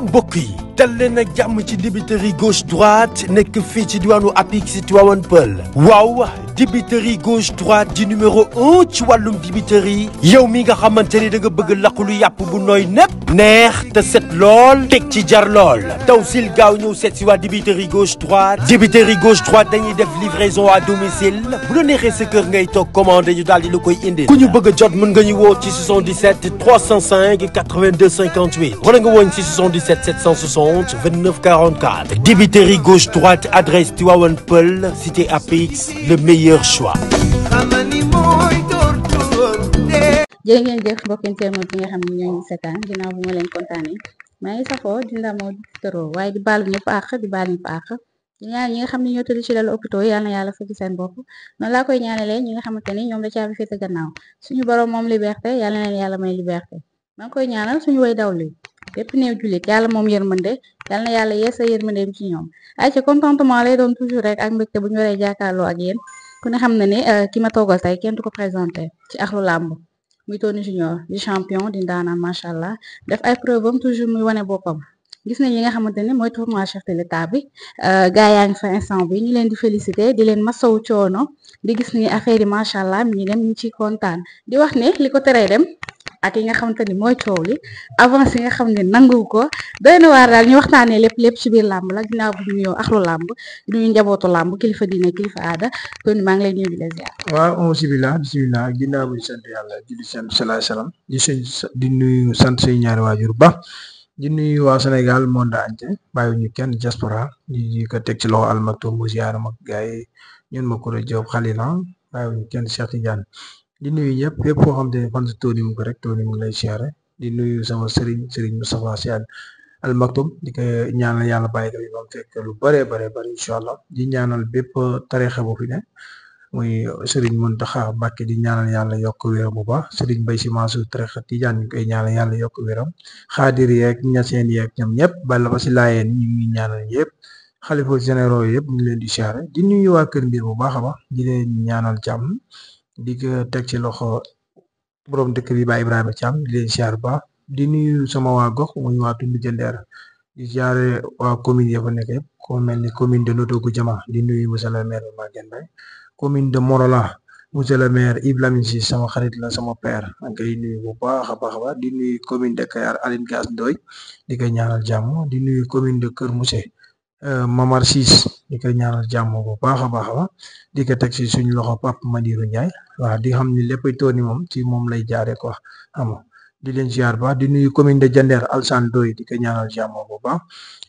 mbokk yi dal leen ak jàmm ci dibiteri gauche droite nekk fii ci diwaanu Apix Tivaouane Peulh waaw dibiteri gauche droite di numéro 1 ci wàllum dibiteri yow mi nga xamante ni da nga bëgg laqulu yàpp bu nooy nepp neex te set lool teg ci jar lool taw sil gaaw ñëw seet si waa dibiteri gauche droite dañuy def livraison à domicile bu la neexee sa kër ngay toog commandé ñu daal di la koy indil ku ñu bëgg a jot mën nga ñu woo ci 77 305 82 58 wala nga woon ci 77 760 29 44 dibiteri gauche droite adresse Tivaouane Peulh cité Apix le meilleur choix. jërë ngeen jëf mbokk internautes yi nga xam ne ñoo ngi seetaan ginnaaw bu ma leen kontaanee maa ngi safoo di ndamoo di tëroo waaye di baalu ñëpp àq di baal ñëpp àq di ñaan ñi nga xam ne ñoo tëdd ci lalu hôpitaux yal na yàlla fekk seen bopp noonu laa koy ñaanalee ñi nga xamante ni ñoom la caabi féete gannaaw suñu borom moom liberté yal na leen yàlla may liberté maa ngi koy ñaanal suñu way dawli bépp néew jullit yàlla moom yërmande yal na yàlla yeesa yërmandeem ci ñoom ay ci contentement lay doon toujours rek ak mbégte bu ñu waree jàkkaarloo ak yéen ku ne xam na ne ki ma toogal tey kenn du ko présenté ci axlu làmb muy Tony Junior di champion di ndaanaan macha allah def ay preuve am toujours muy wane boppam gis nañ li nga xamante ne mooy tournoi chef de l'état bi gars yaa ngi fa instant bi ñu leen di féliciter di leen masawu coono di gis ni affaire yi macha allah mi ngi dem ñu ciy kontaan di wax ne li ko teree dem ak yi nga xamante ni mooy coow li avance yi nga xam ne nangu ko doy na waar daal ñu waxtaanee lépp ci biir làmb la ginnaaw bu ñu ñëw axlu làmb du ñu njabootu làmb kilifa diine kilifa aada Tony maa ngi lay nuyu di la ziar. waaw bismillah ginnaaw bu ñu sant yàlla di sant salaay salaam di nuyu sant say ñaari waajur ba di nuyu waa Sénégal monde entier bàyyiwuñu kenn diaspora di ko teg ci loxo Al Maktoum mu ziar mag gars yi ñun ma Koura Diop Khalila bàyyiwuñu kenn Cheikh Tidiane di nuyu ñëpp fépp foo xam te ne fan si Tony mu ko rek Tony mu ngi lay siyaare di nuyu sama Serigne Moustapha Sy Al Maktoum di ko ñaanal yàlla bàyyi ko bi ba mu fekk lu bare incha allah di ñaanal bépp tarixa bu fi ne muy Serigne Mountakha Mbacké di ñaanal yàlla yokk wéram bu baax Serigne Mbaye Sy Mansour tarixa Tidiane ñu koy ñaanal yàlla yokk wéram xaadir yeeg ñaseen yeeg ñoom ñëpp bala ba si laayeen ñu ngi ñaanal yëpp xalifa généraux yëpp ñu ngi leen di siyaare di nuyu waa Kër Mbir bu baax a baax di leen ñaanal jàmm di ko teg ci loxo borom dëkk bi Baye Ibrahima Thiam di leen siyaar bu baax di nuyu sama waa gox muy waa Tundu Jëndeer di siyaare waa commune ya fa nekk yëpp ko mel ni commune de Notto Goudiama di nuyu monsieur le maire Maguette Mbaye commune de Morola monsieur le maire Yves Lamine Sy sama xarit la sama père maa ngi koy nuyu bu baax a baax di nuyu commune de Kayar Aline Gass Ndoye di koy ñaanal jàmm di nuyu commune de Kër Mousse Mamar Ciss di koy ñaanal jàmm bu baax a baax di ko teg ci suñu loxo Pape Madiru Ndiaye waaw di xam ni léppay Tony moom ci moom lay jaaree quoi xam nga di leen ziar baax di nuyu commune de Diender Alsane Ndoye di ko ñaanal jàmm bu baax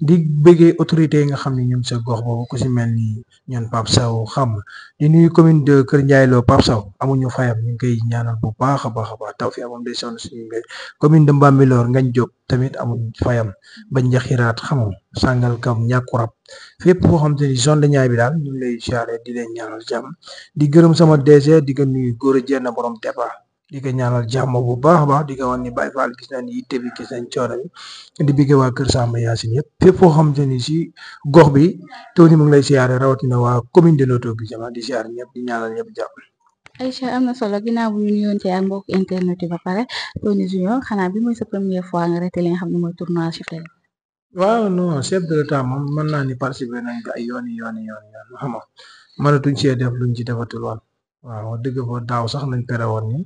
di bëggee autorités yi nga xam ne ñoom sa gox boobu ku si mel ni ñoon Pape Sow xam nga di nuyu commune de Kër Ndiaye Lo Pape Sow amuñu fayam ñu ngi koy ñaanal bu baax a baax taw fi moom day sonn suñu mbéy commune de Mbambilor Ngagne Diop tamit amuñ fayam ba Njaxiraat xam nga Sangalkam Ñàkkurab fépp foo xam te ni zone de Niayes bi daal ñu ngi lay siyaare di leen ñaanal jàmm di gërëm sama DG di ko nuyu góor a jenn borom débat di ko ñaanal jàmm bu baax a baax di ko wan ni Baye Fall gis nañ yitte bi gis nañ coono bi di bigge waa Kër Samba Yacine yëpp fépp foo xam te ni si gox bi Tony mu ngi lay siyaare rawatina waa commune de Notto Goudiama di siyaare ñëpp di ñaanal ñëpp jàmm. Aïcha am na solo ginnaaw bu ñu nuyoonte ak mbokk internet yi ba pare Tony Junior xanaa bi mooy sa première fois nga rete li nga xam ne mooy tournoi chef de l'État. waaw non chef de l'État moom mën naa ni participer nañ ko ay yoon xam nga mënatuñ see def luñ ci defatul woon waaw dëgg fa daaw sax nañ pere woon ni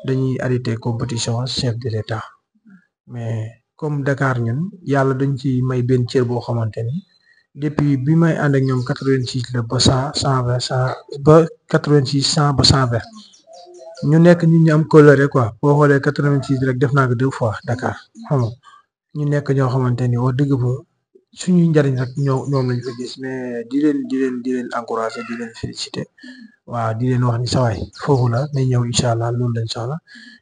dañuy arrêté compétition chef de l'État mais comme Dakar ñun yàlla dañ ci may benn cër boo xamante ni depuis bi may ànd ak ñoom 86 la ba 120 ba 86 100 ba 120 ñu nekk ñun ñu am coloré quoi boo xoolee 86 rek def naa ko 2 fois Dakar xam nga ñu nekk ñoo xamante ni wax dëgg fa suñuy njariñ rek ñoom lañ fa gis mais di leen encouragé di leen félicité waaw di leen wax ni sawaay foofu la nañ ñëw incha allah loolu lañ soxla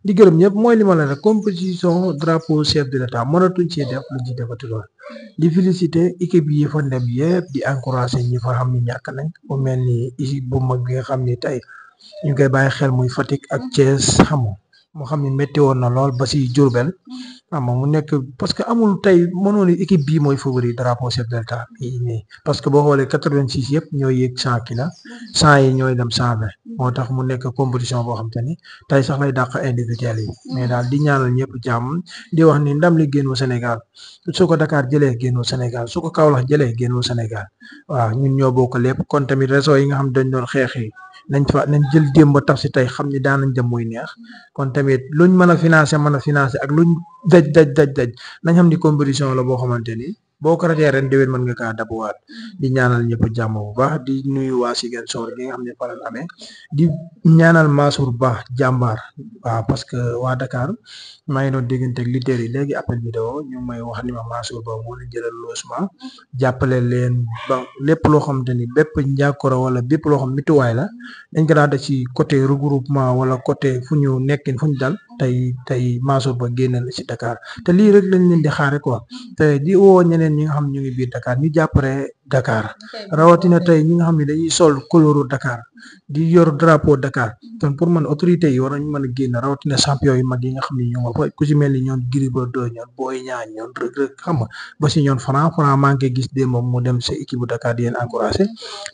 di gërëm ñëpp mooy li ma la rek compétition drapeau chef de l'État mënatuñ ci def luñ ci defatuloon di félicité équipe yi fa dem yëpp di encouragé ñi fa xam ni ñàkk nañ bu mel ni équipe bu mag bi nga xam ni tey ñu koy bàyyi xel muy Fatick ak Thiès xam moo xam ne métti woon na lool ba si Diourbel mu nekk parce que amul tey mënoo ni équipe bii mooy favori drapeau chef de l'État nii parce que boo xoolee 86 yëpp ñooy yéeg 100 ki la 100 yi ñooy dem 120 moo tax mu nekk compétition boo xam te ni tey sax lay dàq individuel yi mais daal di ñaanal ñëpp jàmm di wax ni ndam li génnul Sénégal su ko Dakar jëlee génnul Sénégal su ko Kaolack jëlee génnul Sénégal waaw ñun ñoo bokk lépp kon tamit réseau yi nga xam dañ doon xeex yi nañ jël démb ba taf si tey xam ni daan nañ dem muy neex kon tamit luñ mën a financer ak luñ daj nañ xam ni compétition la boo xamante ni boo ko ratee ren déwén mën nga kaa dabuwaat di ñaanal ñëpp jàmm bu baax di nuyu waa Ziguinchor gi nga xam ne fa lañ amee di ñaanal Mansour Ba jàmbaar waaw parce que waa Dakar maa ngi doon dégganteeg lutteurs yi léegi appel vidéo ñu may wax ni ma Mansour Ba moo leen jëlal logement jàppale leen ba lépp loo xamante ni bépp njàkkoro wala bépp loo xam mituwaay la dañ ko daa def ci côté regroupement wala côté fu ñu nekkin fu ñu dal tey Mansour Ba génn na ci Dakar te lii rek lañ leen di xaare quoi te di woo ñeneen ñi nga xam ñu ngi biir Dakar ñu jàppale Dakar rawatina tey ñi nga xam ne dañuy sol couleur Dakar di yor drapeau Dakar kon pour man autorité yi war nañ mën a génn rawatina champion yu mag yi nga xam ne ñoo nga fa ku ci mel ni ñoon Gris Bordeaux ñoon Boy Niang ñoon Reug Reug xam nga ba si ñoon Franc maa ngi koy gis démb mu dem sa équipe bu Dakar di leen encouragé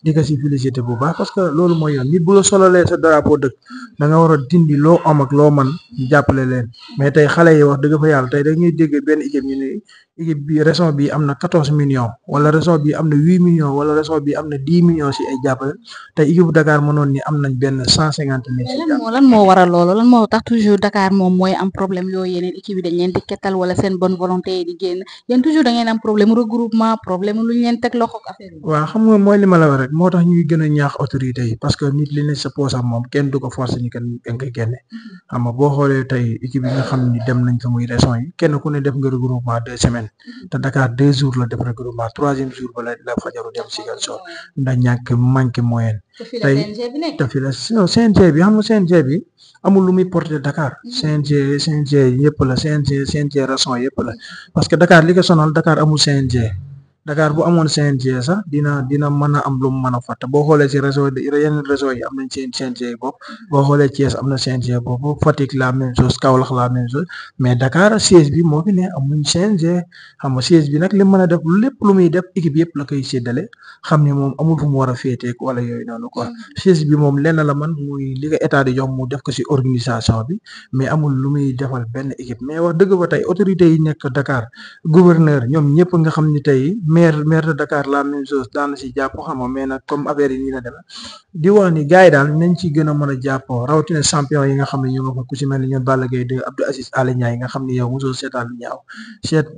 di ko si félicité bu baax parce que loolu mooy yoon nit bu la solalee sa drapeau dëkk da nga war a dindi loo am ak loo man jàppale leen mais tey xale yi wax dëgg fa yàlla tey dañuy dégg benn équipe ñu ne équipe bi région bi am na 14 millions wala région bi am na 8 millions wala région bi am na 10 millions si ay jàppale tey équipe bu Dakar mënoon ni am nañ benn 150 mille si jàppale. lan moo waral loolu lan moo tax toujours Dakar moom mooy am problème yooyu yeneen équipe yi dañ leen di kettal wala seen bonne volonté yi di génn yéen toujours da ngeen am problème regroupement problème lu ñu leen teg loxo ak affaire yi. waaw xam nga mooy li ma la wax rek moo tax ñuy gën a ñaax autorité yi parce que nit li ne sa poos am moom kenn du ko forcer ni kenn da nga koy génne xam nga boo xoolee tey équipe yi nga xam ni dem nañ fa muy région yi kenn ku ne def nga regroupement 2 semaines te Dakar 2 jours la def regroupement 3e jour ba la fajaru dem Ziguinchor ndax ñàkk manqué moyen tey te fi la non CNG bi xam nga CNG bi amul lu muy porter Dakar CNG yëpp la CNG région yëpp la parce que Dakar li ko sonal Dakar amul CNG Dakar bu amoon CNG sax dina mën a am lu mu mën a fàtte boo xoolee si réseau yeneen réseau yi am nañ seen CNG bopp boo xoolee Thiès am na CNG bopp Fatick la même chose Kaolack la même chose mais Dakar siège bi moo fi ne amuñ CNG xam nga siège bi nag li mën a def lépp lu muy def équipe yëpp la koy séddale xam ne moom amul fu mu war a féeteek wala yooyu noonu quoi siège bi moom lenn la man muy li ko état di jox mu def ko si organisation bi mais amul lu muy defal benn équipe mais wax dëgg ba tey autorités yi nekk Dakar gouverneur ñoom ñëpp nga xam ni tey maire de Dakar la même chose daana si jàpp xam nga mais nag comme affaire yi nii la demee di wax ni gars yi daal nañ ci gën a mën a jàppoo rawatina champion yi nga xam ne ñu nga fa ku si mel ni ñoom Balla Gaye 2 Abdou Aziz Aly Ndiaye yi nga xam ni yow mosoo seetaan lu ñaaw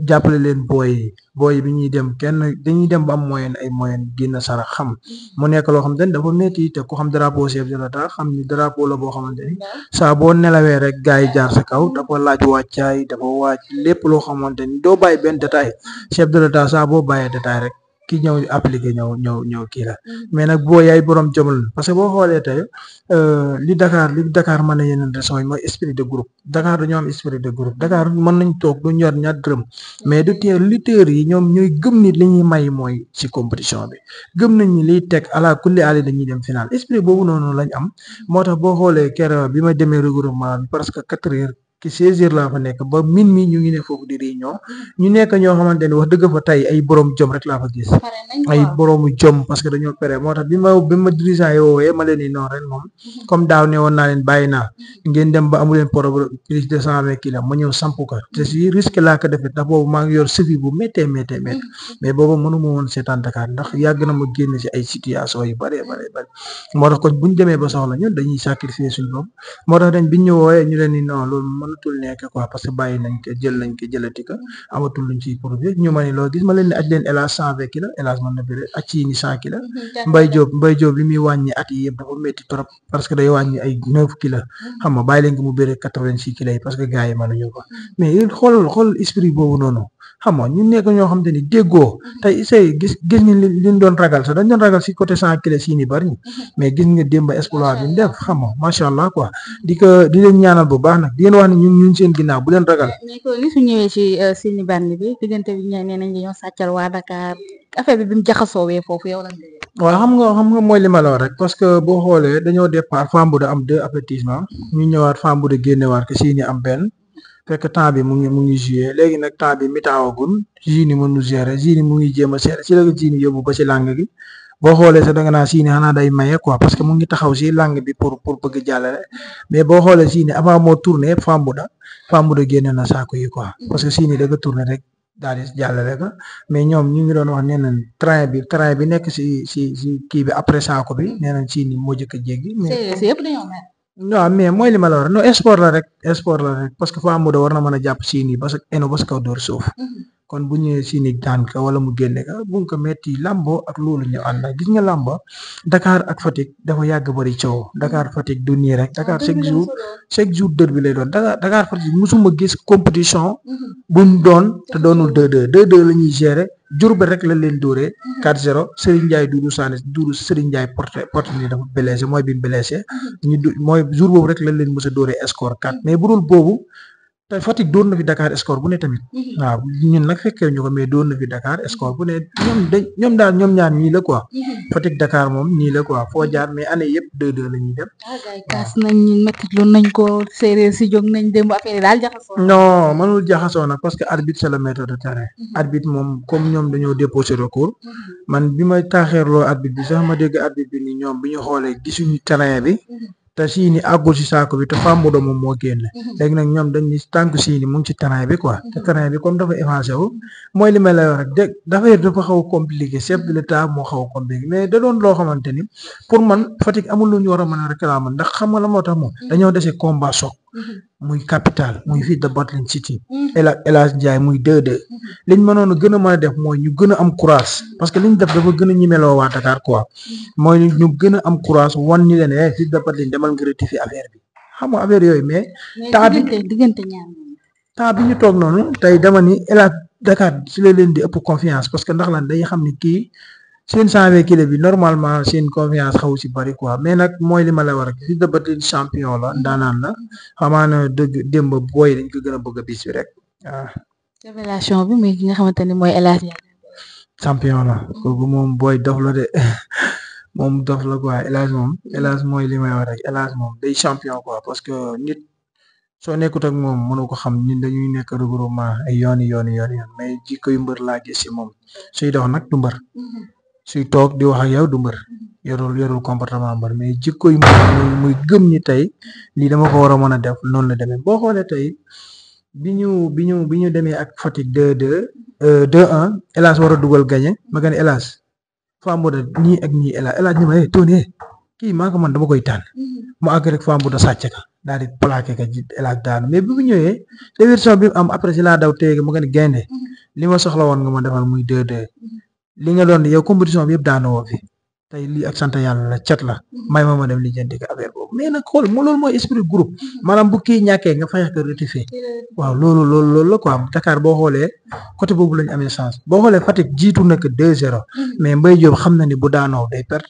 jàppale leen booy bi ñuy dem dañuy dem ba am ay moyen génn sarax xam mu nekk loo xam te ne dafa métti te ku xam drapeau chef de l'État xam ni drapeau la boo xamante ni saa boo nelawee rek gars yi jaar sa kaw dafa laaj wàccaay dafa waaj lépp loo xamante ni doo bàyyi benn détail chef de l'État saa boo bàyyee détail rek ki ñëw appliqué ñëw kii la mais nag boo yaay borom jomul parce que boo xoolee tey li Dakar mën na yeneen régions yi mooy esprit de groupe Dakar dañoo am esprit de groupe Dakar mën nañ toog du ñor ñaar dërëm mais du tee lutteurs yi ñoom ñooy gëm ni li ñuy may mooy ci compétition bi gëm nañ ni liy teg ala kulli ali dañuy dem final esprit boobu noonu lañ am moo tax boo xoolee keroog bi ma demee regroupement bi presque 4 heures ki 16 heures laa fa nekk ba min mi ñu ngi ne foofu di réunion ñu nekk ñoo xamante ni wax dëgg fa tey ay borom jom rek laa fa gis ay boroomu jom parce que dañoo pere moo tax bi ma dirigeant yi woowee ma leen ni non ren moom comme daaw ne woon naa leen bàyyi naa ngeen dem ba amu leen problème plus de 120 kilos ma ñëw samp ko te si risque laa ko defee ndax boobu maa ngi yor sëfi bu méttee mais boobu mënuma woon seetaan Dakar ndax yàgg na ma génn si ay situation yu bari moo tax kon buñ demee ba soxla ñun dañuy sacrifier suñu bopp moo tax dañ biñ ñu woowee ñu leen ni non loolu mënatul nekk quoi parce que bàyyi nañ ko jëlati ko amatul luñ ciy prouvé ñu ma ni loo gis ma leen ne aj leen élage 120 kilos élage mën na bëre aj ci ni 100 kilos Mbaye Diop li muy wàññi at yi yëpp dafa métti trop parce que day wàññi ay 9 kilos xam nga bàyyi leen ko mu bëre 86 kilos yi parce que gars yi mënuñu ko mais xool esprit boobu noonu xam nga ñu nekk ñoo xam te ni déggoo tey say gis nga liñ doon ragal sax dañ doon ragal si côté 100 kilos yi ni bari mais gis nga démb exploit bi ñu def xam nga macha allah quoi di leen ñaanal bu baax nag di leen wax ne ñun seen ginnaaw bu leen ragal. mais ko ni su ñëwee ci Siny Bargny bi diggante bi nee nañ dañoo sàccal waa Dakar affaire bi mu jaxasoowee foofu yow lan waaw xam nga mooy li ma la wax rek parce que boo xoolee dañoo départ Fambouda am 2 avertissement ñu ñëwaat Fambouda génnewaat ko Siny am benn fekk temps bi mu ngi joué léegi nag temps bi mi-temps wagul Jini mënu gérer Jini mu ngi jéem a seet ci la ko Jini yóbbu ba ci langue gi boo xoolee sax da nga naa Jini xanaa day maye quoi parce que mu ngi taxaw si langue bi pour bëgg jàllale mais boo xoolee Jini avant moo tourné Fambuda génne na saako yi quoi parce que Jini da nga tourné rek daal di jàllale ko mais ñoom ñu ngi doon wax nee nañ train bi nekk si kii bi après saako bi nee nañ Jini moo jëkk a jéggi waaw mais mooy li ma la war non sport la rek parce que Fambuda war na mën a jàpp Jini parce que eno ba si kaw dóor suuf kon bu ñëwee Jini daan ka wala mu génne ka bu ko metti lambo ak loolu ñu ànd gis nga lambo Dakar ak Fatick dafa yàgg bari coow Dakar Fatick du nii rek Dakar chaque jour dër bi lay doon Dakar Fatick musuma gis compétition buñ doon te doonul 2-2 la ñuy gérer Diourbel rek la leen dóoree 4-0 Serigne Ndiaye Serigne Ndiaye porte ni dafa blessé mooy bi blessé mooy jour boobu rek la leen mës a dóoree score 4 mais bu dul boobu te Fatick doon na fi Dakar score bu ne tamit waaw ñun nag fekkee ñu ko mais doon na fi Dakar score bu ne ñoom daal ñoom ñaar ñii la quoi Fatick Dakar moom nii la quoi foo jaar mais année yëpp 2-2 la ñuy dem. kaas nañ métti nañ ko séeréer si jóg nañ dem affaire daal jaxasoo. non mënul jaxasoo nag parce que arbitre c'est le maître de terrain. arbitre moom comme ñoom dañoo déposé recours man bi ma taaxeerloo arbitre bi sax ma dégg arbitre bi ni ñoom bi ñu xoolee gisuñu terrain bi. te Jini àggul si saako bi te Fambuda moom moo génn léegi nag ñoom dañ ni tànk Jini mu ngi ci terrain bi quoi te terrain bi comme dafa avancé wu mooy li ma lay wax rek dégg dafa xaw a compliqué chef de l'état moo xaw a compliqué mais da doon loo xamante ni pour man Fatick amul lu ñu war a mën a réclamer ndax xam nga la moo tax moom dañoo dese combat choc muy capital muy fii de Batlin City El Hadj Ndiaye muy 2-2 liñ mënoon a gën a mën a def mooy ñu gën a am courage parce que liñ def dafa gën a ñimeloo waa Dakar quoi mooy ñu gën a am courage wan ñu leen fii de Batlin demal nga rectifier affaire bi xam nga affaire yooyu mais temps bi ñu toog noonu tey dama ni El Hadj Dakar si la leen di ëpp confiance parce que ndax lan day xam ni kii seen 120 kilo bi normalement seen confiance xaw si bari quoi mais nag mooy li ma la war a Fils de Batlin champion la ndaanaan la xamaana dëgg démb booy dañ ko gën a bëgg a bis bi rek waaw. révélation bi muy ki nga xamante ni mooy El Hadj champion la kooku moom booy dof la de moom dof la quoi El Hadj mooy li may wax rek El Hadj moom day champion quoi parce que nit soo nekkut ak moom mënu ko xam ñun dañuy nekk regroupement ay yoon mais jikko yu mbër laa gis si moom suy dox nag du mbër. suy toog di wax ak yow du mbër yorul comportement mbër mais jikko yu muy gëm ni tey lii dama ko war a mën a def noonu la demee boo xoolee tey bi ñu demee ak Fatick 2-1 El Hadj war a dugal gagné ma gën El Hadj Fambuda ñii ak ñii El Hadj ñu ma Tony kii maa ko man dama koy tànn mu àgg rek Fambuda sàcc ka daal di plaqué ka ji El Hadj daanu mais bi mu ñëwee déversion bi am après si laa daw téye ma gën gaynde li ma soxla woon nga ma defal muy 2-2 li nga doon yow compétition bi yëpp daanoo woo fi tey lii ak sant yàlla la cat la may ma dem lijjanti ko affaire boobu mais nag xool loolu mooy esprit groupe maanaam bu kii ñàkkee nga fexe ko rectifier waaw loolu la quoi Dakar boo xoolee côté boobu lañ amee chance boo xoolee Fatick jiitu na ko 2-0 mais Mbaye Diop xam na ni bu daanoo day perte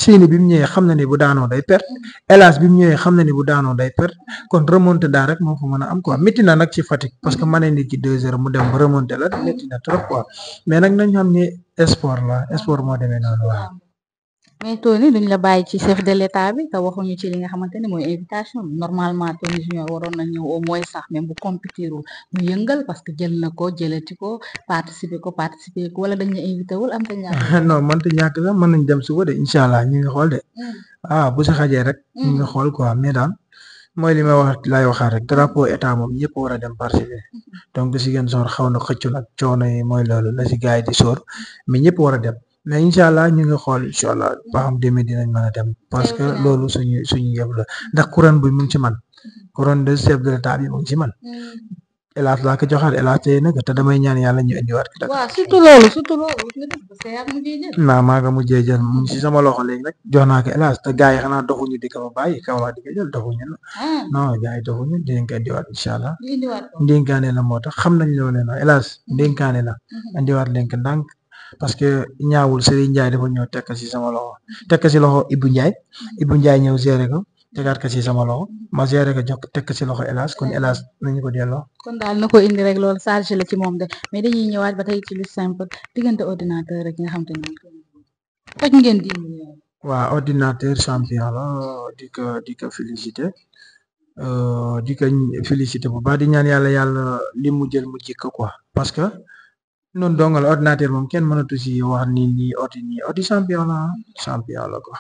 Jini bi mu ñëwee xam na ni bu daanoo day perte El Hadj bi mu ñëwee xam na ni bu daanoo day perte kon remonté daal rek moo fa mën a am quoi métti na nag ci Fatick parce que mën nit ki 2-0 mu dem ba remonté la métti na trop quoi mais nag nañ xam ne sport moo demee noonu waaw. mais Tony duñ la bàyyi ci chef de l'état bi te waxuñu ci li nga xamante ne mooy invitation normalement Tony Junior waroon na ñëw au moins sax même bu compétirul mu yëngal parce que jël na ko jëlati ko participer ko wala dañ la invité wul am te ñàkk non man te ñàkk sax mën nañ dem suba de incha allah ñu ngi xool de bu si xajee rek ñu ngi xool quoi mais daal mooy li may wax laay waxaat rek drapeau état moom ñëpp war a dem participer donc si ngeen soor xaw na xëccu nag coono yi mooy loolu la si gars yi di soor mais ñëpp war a dem mais incha allah ñu ngi xool incha allah ba xam demee dinañ mën a dem parce que loolu suñu yëf la ndax couronne bi mu ngi ci man couronne de chef de l'état bi mu ngi ci man El Hadj laa ko joxaat El Hadj tey nag te damay ñaan yàlla ñu indiwaat ko. waaw surtout loolu maa nga mujjee jël mu ngi si sama loxo léegi nag jox naa ko El Hadj te gars yi xanaa doxuñu di ko fa bàyyi kaw di ko jël doxuñu non gars yi doxuñu dinañ ko indiwaat incha allah. ndénkaane la moo tax xam nañ loolu ne El Hadj ndénkaane la indiwaat leen ko ndànk parce que ñaawul Serigne Ndiaye dafa ñëw tekk si sama loxo tekk si loxo Ibou Ndiaye ñëw gérer ko. tegaat ko ci sama loxo ma géré ko jox teg ko ci loxo El Hadj kon El Hadj nañu ko delloo. kon daal na ko indi rek loolu chargé la ci moom de mais dañuy ñëwaat ba tey ci lu simple diggante ordinateur rek nga xam te ne faj ngeen di. waaw ordinateur champion la di ko félicité di ko félicité bu baax di ñaan yàlla li mu jël mu jikko quoi parce que noonu dongal ordinateur moom kenn mënatu si wax nii oti champion la quoi.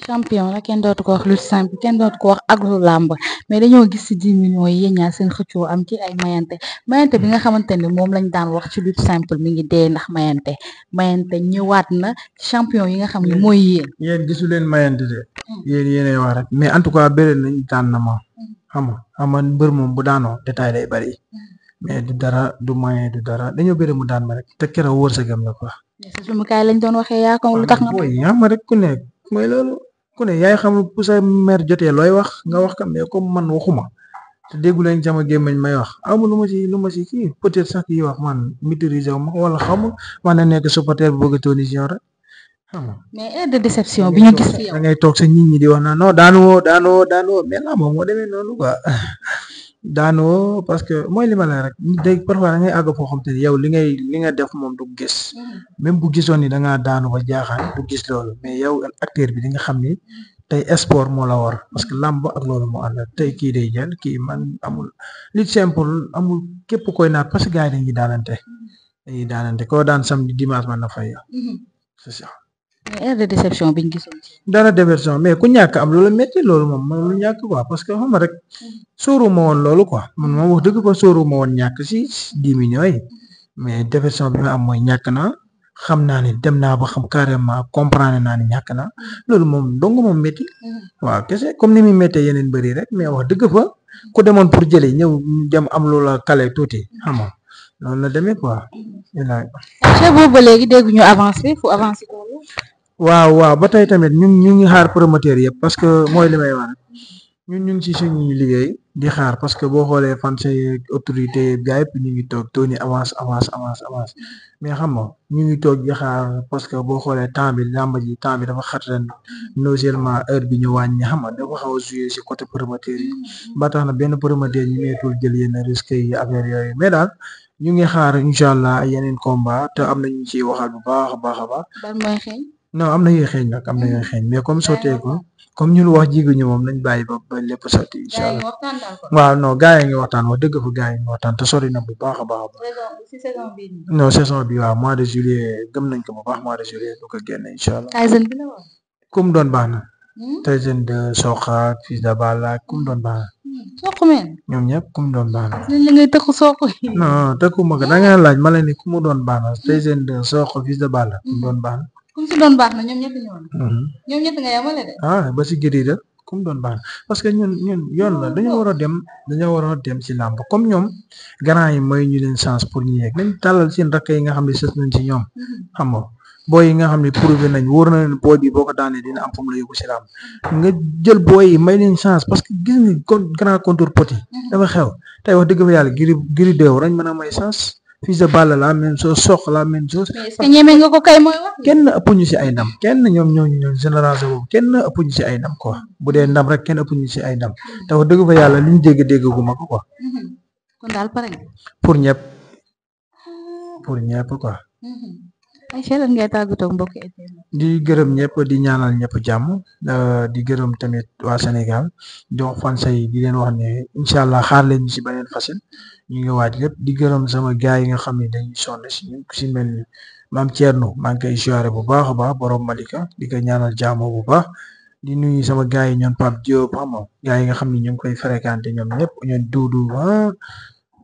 champion la kenn dootu ko wax lutte simple kenn dootu ko wax ak lu làmb mais dañoo gis ci 10 millions yi yéen ñaar seen xëccoo am ci ay mayante bi nga xamante ne moom lañ daan wax ci lutte simple mi ngi dee ndax mayante ñëwaat na champion yi nga xam ne mooy yéen. yéen gisu leen mayante de yéenay wax rek mais en tout cas bëri nañ daan na ma xam nga mbër moom bu daanoo détail day bari mais du dara du maye du dara dañoo bëri mu daan ma rek te keroog wërsëgam la quoi. sa jumukaay lañ doon waxee yaa ko lu tax nga. xam rek ku nekk mooy loolu. ku ne yaay xam bu sa mère jotee looy wax nga wax ka mais comme man waxuma te déggu leen sama gémmiñ may wax amul lu ma si kii peut-être sax kii wax man maîtriser wu ma wala xamul man na nekk supporter bu bëgg a télévision rek xam nga. mais aire de déception bi ñu gis ci yow. da ngay toog sa nit ñi di wax naan non daanoo mais là moom moo demee noonu quoi daanoo parce que mooy li ma la rek dégg parfois da ngay àgg foo xam te ne yow li nga def moom du gis même bu gisoon ni da ngaa daanu ba jaaxaan du gis loolu mais yow acteur bi di nga xam ni tey sport moo la war parce que làmb ak loolu moo ànd tey kii day jël kii man amul lutte simple amul képp koy naat parce que gars yi dañuy daanante koo daan samedi dimanche man na fay c'est ça. mais aire de déception biñ gisoon ci. dara déception mais ku ñàkk am loolu métti loolu moom man lu ñàkk quoi parce que xam nga rek sóoru ma woon loolu quoi man moom wax dëgg fa sóoru ma woon ñàkk si 10 millions yi mais déception bi ma am mooy ñàkk naa xam naa ne dem naa ba xam carrément comprendre naa ne ñàkk naa loolu moom dong moom métti waaw kese comme ni muy méttee yeneen bëri rek mais wax dëgg fa ku demoon pour jëlee ñëw dem am loola kale tuuti xam nga noonu la demee quoi. chef boobu ba léegi dégg ñu avancé fu avancé loolu. waaw ba tey tamit ñu ngi xaar promoteur yëpp parce que mooy li may wax ñun ñu ngi ci suñu liggéey di xaar parce que boo xoolee fan say autorité gaa yëpp ñu ngi toog Tony avance mais xam nga ñu ngi toog di xaar parce que boo xoolee temps bi làmb ji temps bi dafa xat ren non seulement heure bi ñu wàññi xam nga dafa xaw a joué si côté promoteur yi ba tax na benn promoteur ñu neetul jël yenn risques yi affaire yooyu mais daal ñu ngi xaar incha allah yeneen combat te am na ñu ciy waxal bu baax a baax. ban mooy xeeñ. non am na yooyu xeeñ nag mais comme sotteeku comme ñun wax jiguñu moom nañ bàyyi ba lépp sotti incha allah waaw non gars yi ngi waxtaan wax dëgg fa gars yi ngi waxtaan te sori na bu baax a baax. non saison bi waaw mois de juillet gëm nañ ko bu baax mois de juillet du ko génne incha allah. kum doon baax na. Tyson de Sokha Fils de Balla kum doon baax na. Sokh men ñoom ñëpp kum doon baax na. li ngay tëkku Sokh. non tëkku ma ko da nga laaj ma la ni ku mu doon baax na Tyson de Sokha Fils de Balla kum doon baax na. kum si doon baax na ñoom ñett ñëwoon. ñoom ñett nga yemale de. ba si gëri de kum doon baax na parce que ñun yoon la dañoo war a dem si làmb comme ñoom grand yi mooy ñu leen chance pour ñu yeeg nañ tàllal seen rakk yi nga xam ne sës nañ si ñoom xam nga booy yi nga xam ne prouvé nañ wóor na leen booy bi boo ko daanee dina am fu mu la yóbbu si làmb nga jël booy yi may leen chance parce que gis nga grand contre petit dafa xew tey wax dëgg fa yàlla giri déew rañ mën a may chance Fils de Balla la même chose Sokh la même chose. mais est-ce que ñeme nga ko kay mooy wax. kenn ëpp ñu si ay ndam kenn ñoom génération boobu kenn ëpp ñu si ay ndam quoi bu dee ndam rek kenn ëpp ñu si ay ndam te wax dëgg fa yàlla li ñu dégg gu ma ko quoi. kon daal pare nga. pour ñëpp quoi. ay lan ngay tàggatoo mbokk di gërëm ñëpp di ñaanal ñëpp jàmm di gërëm tamit waa Sénégal di wax fan say di leen wax ne incha allah xaar leen ñu si beneen facette ñu ngi waaj lépp di gërëm sama gars yi nga xam ne dañuy sonn si ñun ku si mel ni maam Thierno maa ngi koy siyaare bu baax a baax borom Malika di ko ñaanal jàmm bu baax di nuyu sama gars yi ñoom Pape Diop xam nga gars yi nga xam ne ñu ngi koy fréquenté ñoom ñëpp ñoom Doudou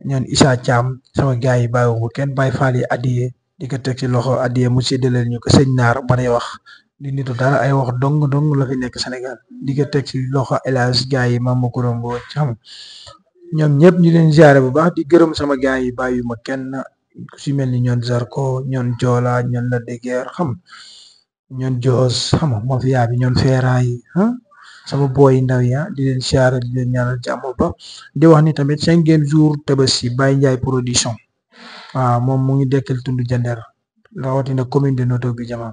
ñoom Issa Thiam sama gars yi bàyyiwu kenn bàyyi faal yi addiye di ko teg ci loxo addiye mu séddaleel ñu ko sëñ naar bari wax di nitu dara ay wax dong la fi nekk Sénégal di ko teg ci loxo El Hadj gars yi Mama Kourombo xam ñoom ñëpp ñu leen ziare bu baax di gërëm sama gars yi bàyyi ma kenn ku si mel ni ñoon Zarko ñoon Joola ñoon la déguère xam ñoon Joos xam moo fi yaa bi ñoon feeraay sama booy ndaw ya di leen ziare di leen ñaanal jàmm ba di wax ni tamit 5e jour Tabaski Baye Ndiaye production waaw moom mu ngi dekkal tund Jandeer rawatina commune de Notto bi Jama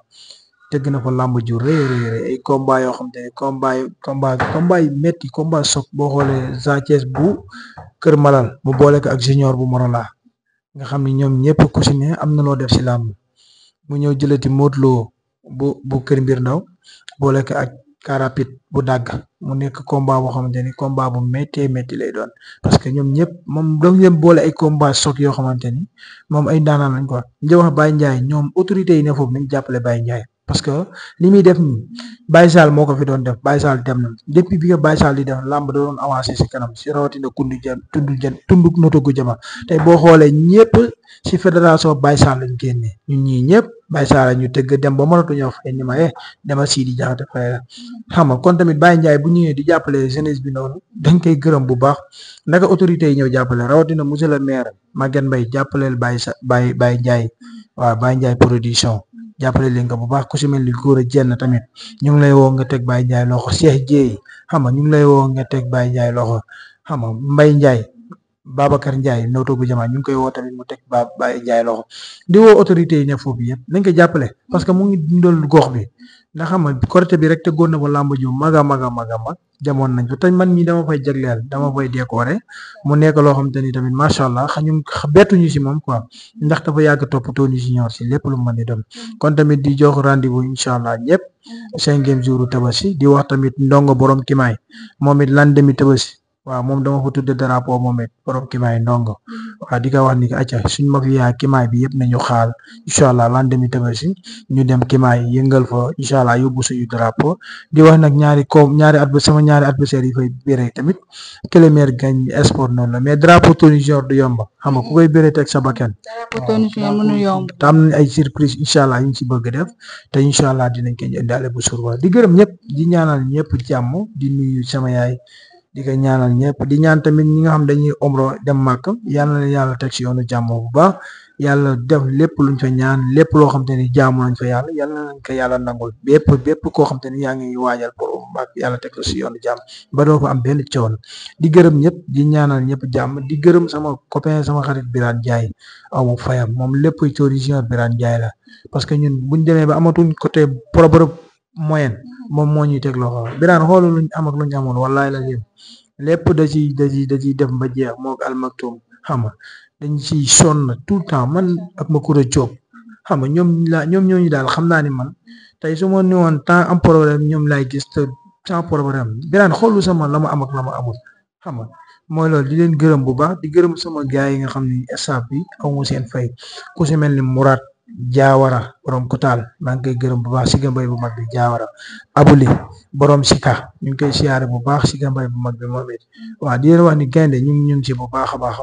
tëgg na fa làmb ju rëy ay combat yoo xam te ne combat yu métti combat soog boo xoolee Sa Thiès bu Kër Malal mu boole ko ak junior bu Morola nga xam ni ñoom ñëpp ku si ne am na loo def si làmb mu ñëw jëlati Modou Lo bu Kër Mbir Ndaw boole ko ak car rapide bu dàgg mu nekk combat boo xamante ni combat bu méttee métti lay doon parce que ñoom ñëpp moom dafa leen boole ay combat choc yoo xamante ni moom ay daanaan lañ quoi di wax Baye Ndiaye ñoom autorités yi ne foofu nañ jàppale Baye Ndiaye parce que li muy def nii Baye Sall moo ko fi doon def Baye Sall dem na depuis bi nga Baye Sall di def làmb da doon avancé si kanam si rawatina tunduk notogu jama tey boo xoolee ñëpp si fédération Baye Sall lañ génnee ñun ñii ñëpp Baye Sall ñu tëgg dem ba mënatuñoo fay ni ma dama Sidi Diakhaté fay xam nga kon tamit Baye Ndiaye bu ñëwee di jàppale jeunesse bi noonu dañ koy gërëm bu baax naka autorités yi ñëw jàppale rawatina monsieur le maire Maguette Mbaye jàppaleel Baye Ndiaye waaw Baye Ndiaye production jàppale leen ko bu baax ku si mel ni góor a jenn tamit ñu ngi lay woo nga teg Baye Ndiaye loxo Cheikh Dieye xam nga ñu ngi lay woo nga teg Baye Ndiaye loxo xam nga Mbaye Ndiaye Babacar Ndiaye nootogu jama ñu ngi koy woo tamit mu teg Baye Ndiaye loxo di woo autorités yi ne foofu yëpp nañ ko jàppale parce que mu ngi dundal gox bi ndax xam nga Korité bi rek te góor na ba làmb ju mag a mag jamoon nañ ko te man mii dama fay jagleel dama fay décorer mu nekk loo xam te ni tamit macha allah ñun bettuñu si moom quoi ndax dafa yàgg toppatoo ñu si ñor si lépp lu mën di doon kon tamit di jox rendez-vous incha allah ñëpp 5e jour Tabaski di wax tamit ndongo borom kimaay moom it lan demi Tabaski waaw moom dama fa tudde drapeau moom it borom kimaay ndongo waaw di ko wax ni acca suñ mafia kimaay bi yëpp nañu xaal incha allah lan demi Tabaski ñu dem kimaay yëngal fa incha allah yóbbu suñu drapeau di wax nag sama ñaari adversaire yi fay béré tamit Kelemer gañ sport noonu la mais drapeau Tony Junior du yomb xam nga ku koy béré teg sa bakkan te am nañ ay surprise incha allah yi ñu si bëgg def te incha allah dinañ ko indaale bu surwa di gërëm ñëpp di ñaanal ñëpp jàmm di nuyu sama yaay di ko ñaanal ñëpp di ñaan tamit ñi nga xam dañuy omro dem màkk yàlla na yàlla teg si yoonu jàmm bu baax yàlla def lépp luñ fa ñaan lépp loo xam te ni jaamu nañ fa yàlla nañ ko yàlla nangul bépp koo xam te ni yaa ngi waajal pour màkk yàlla teg ko si yoonu jàmm ba doo fa am benn coono di gërëm ñëpp di ñaanal ñëpp jàmm di gërëm sama copain sama xarit Birane Ndiaye amu fayam moom lépp originaire Birane Ndiaye la parce que ñun buñ demee ba amatuñ côté problème moyen moom moo ñuy teg loxo Birane xoolu luñ am ak luñ amoon wallaay la lépp da ciy def ba jeex moo ak almaktum xam nga dañ ciy sonn tout le temps man ak ma kura Diop xam nga ñoom ñooñu daal xam naa ni man tey su ma woon temps am problème ñoom laay gis te sans problème Birane xoolu sama la ma am ak la ma amul xam nga mooy loolu di leen gërëm bu baax di gërëm sama gars yi nga xam ni staff bi amu seen fay ku si mel ni Mourad Jaawara borom Kotaal maa ngi koy gërëm bu baax si gambay bu mag bi Jaawara Abuli borom Sika ñu ngi koy siyaare bu baax si gambay bu mag bi moom it waaw di leen wax ni gaynde ñu ngi si bu baax a baax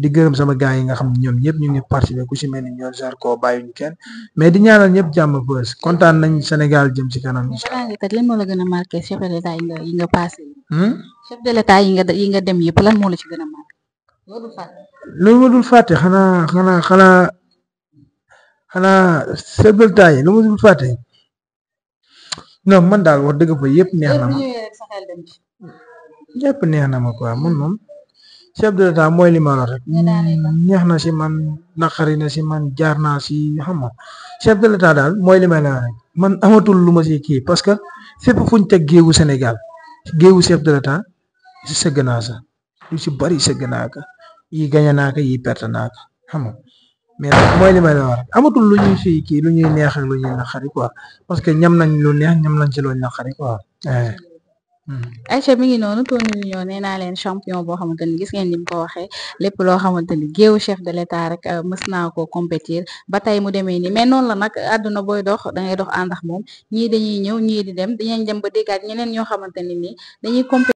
di gërëm sama gars yi nga xam ne ñoom ñëpp ñu ngi participer ku si mel ni ñoom Zarko bàyyuñu kenn mais di ñaanal ñëpp jàmm bës kontaan nañ Sénégal jëm ci kanam. lan moo la gën a marqué chef de l'état yi nga passé. chef de l'état yi nga dem yëpp lan moo la ci gën a marqué. loolu ma dul fàtte xanaa chef de l'état yi lu ma dul fàtte non man daal wax dëgg fa yëpp neex na ma yëpp neex na ma quoi man moom chef de l'état mooy li ma la rek neex na si man naqari na si man jaar naa si xam nga chef de l'état daal mooy li ma la rek man amatul lu ma si kii parce que fépp fuñ teg géewu Sénégal géewu chef de l'état si sëgg naa sa lu si bari sëgg naa ka yi gañe naa ka yi perte naa ka xam nga mais mooy li may la wax amatul lu ñuy fii kii lu ñuy neex ak lu ñuy naqari quoi parce que ñam nañ lu neex ñam nañ ci lu naqari quoi. Aïcha mi ngi noonu Tony Junior nee naa leen champion boo xamante ni gis ngeen ni mu ko waxee lépp loo xamante ni géewu chef de l'état rek mës naa ko compétir ba tey mu demee ni mais noonu la nag àdduna booy dox da ngay dox ànd ak moom ñii dañuy ñëw ñii di dem dinañ dem ba déggaat ñeneen ñoo xamante ni dañuy compétir